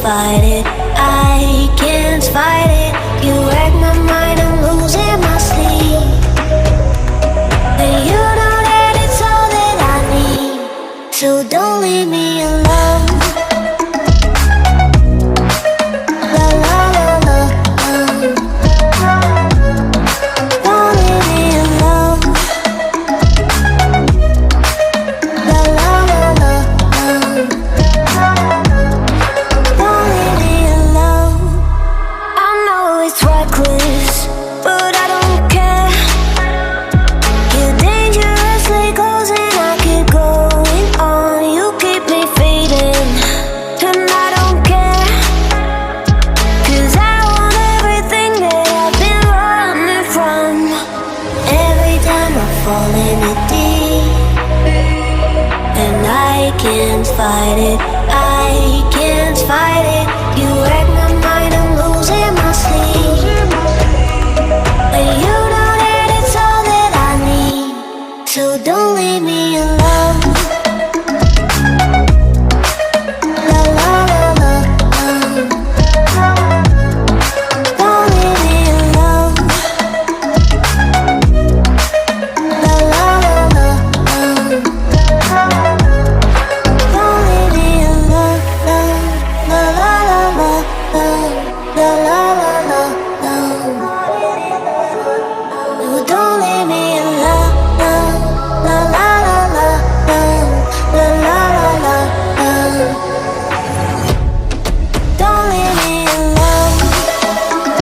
fight it, I can't fight it. You wreck my mind, I'm losing my sleep. And you know that it's all that I need, so don't leave me alone. La la la la, don't leave me alone. La la la la, don't leave me alone. I know it's reckless, but I don't care. You're dangerously close and I keep going on. You keep me fading, and I don't care. 'Cause I want everything that I've been running from. Every time I fall in it deep, and I can't fight it, I can't fight it.